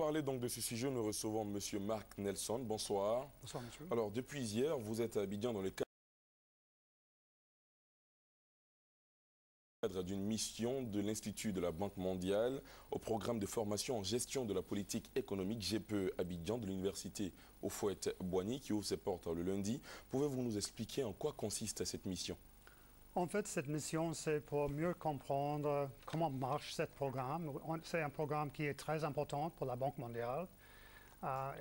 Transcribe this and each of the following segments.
parler donc de ce sujet, nous recevons M. Marc Nelson. Bonsoir. Bonsoir, monsieur. Alors, depuis hier, vous êtes à Abidjan dans le cadre d'une mission de l'Institut de la Banque mondiale au programme de formation en gestion de la politique économique GPE Abidjan de l'Université Houphouët-Boigny qui ouvre ses portes le lundi. Pouvez-vous nous expliquer en quoi consiste cette mission? En fait, cette mission, c'est pour mieux comprendre comment marche ce programme. C'est un programme qui est très important pour la Banque mondiale.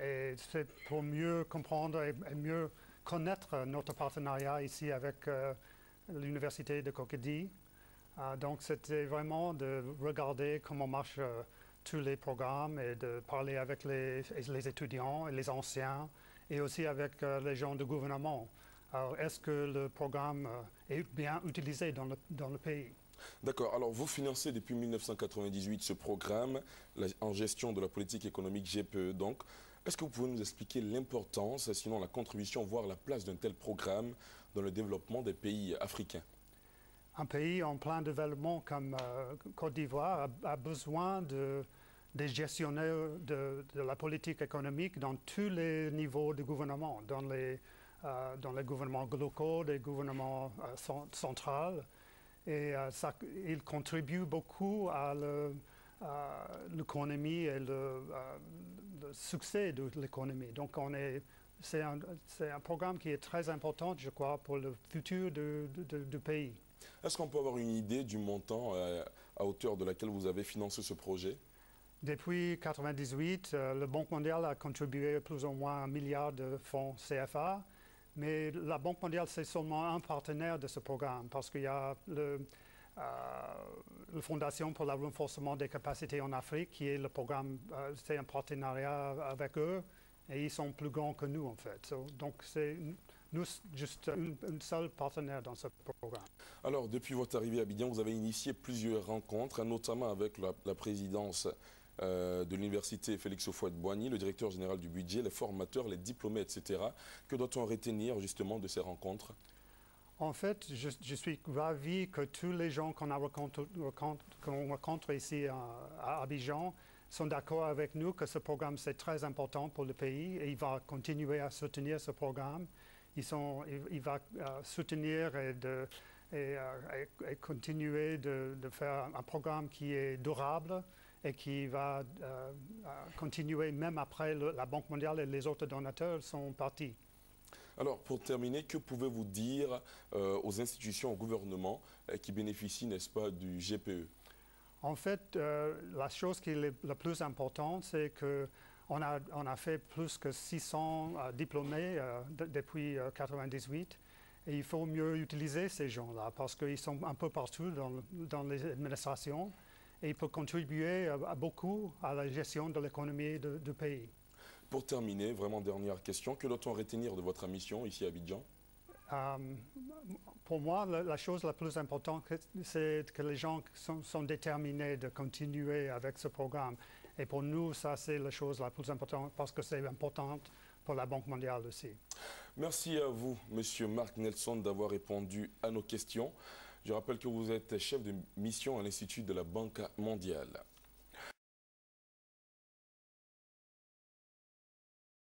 Et c'est pour mieux comprendre et mieux connaître notre partenariat ici avec l'Université de Cocody. Donc, c'était vraiment de regarder comment marchent tous les programmes et de parler avec les étudiants et les anciens et aussi avec les gens du gouvernement. Alors, est-ce que le programme est bien utilisé dans le pays? D'accord. Alors, vous financez depuis 1998 ce programme en gestion de la politique économique GPE. Donc, est-ce que vous pouvez nous expliquer l'importance, sinon la contribution, voire la place d'un tel programme dans le développement des pays africains? Un pays en plein développement comme Côte d'Ivoire a besoin des gestionnaires de la politique économique dans tous les niveaux du gouvernement, dans les gouvernements locaux, les gouvernements centraux. Et il contribue beaucoup à l'économie et le succès de l'économie. Donc, c'est un programme qui est très important, je crois, pour le futur du pays. Est-ce qu'on peut avoir une idée du montant à hauteur de laquelle vous avez financé ce projet? Depuis 1998, la Banque mondiale a contribué plus ou moins 1 milliard de fonds CFA, mais la Banque mondiale, c'est seulement un partenaire de ce programme parce qu'il y a la Fondation pour le renforcement des capacités en Afrique, qui est le programme, c'est un partenariat avec eux, et ils sont plus grands que nous, en fait. Donc, c'est nous, juste un seul partenaire dans ce programme. Alors, depuis votre arrivée à Abidjan, vous avez initié plusieurs rencontres, notamment avec la présidence de l'Université Félix Houphouët-Boigny, le directeur général du budget, les formateurs, les diplômés, etc. Que doit-on retenir justement de ces rencontres? En fait, je suis ravi que tous les gens qu'on rencontre ici à Abidjan sont d'accord avec nous que ce programme c'est très important pour le pays et il va continuer à soutenir ce programme. Il va soutenir et continuer de faire un programme qui est durable et qui va continuer même après la Banque mondiale et les autres donateurs sont partis. Alors, pour terminer, que pouvez-vous dire aux institutions, au gouvernement qui bénéficient, n'est-ce pas, du GPE? En fait, la chose qui est la plus importante, c'est qu'on a fait plus que 600 diplômés depuis 1998. Et il faut mieux utiliser ces gens-là parce qu'ils sont un peu partout dans les administrations et ils peuvent contribuer beaucoup à la gestion de l'économie du pays. Pour terminer, vraiment dernière question, que doit-on retenir de votre mission ici à Abidjan? Pour moi, la chose la plus importante, c'est que les gens sont déterminés de continuer avec ce programme. Et pour nous, ça, c'est la chose la plus importante parce que c'est important pour la Banque mondiale aussi. Merci à vous, Monsieur Marc Nelson, d'avoir répondu à nos questions. Je rappelle que vous êtes chef de mission à l'Institut de la Banque mondiale.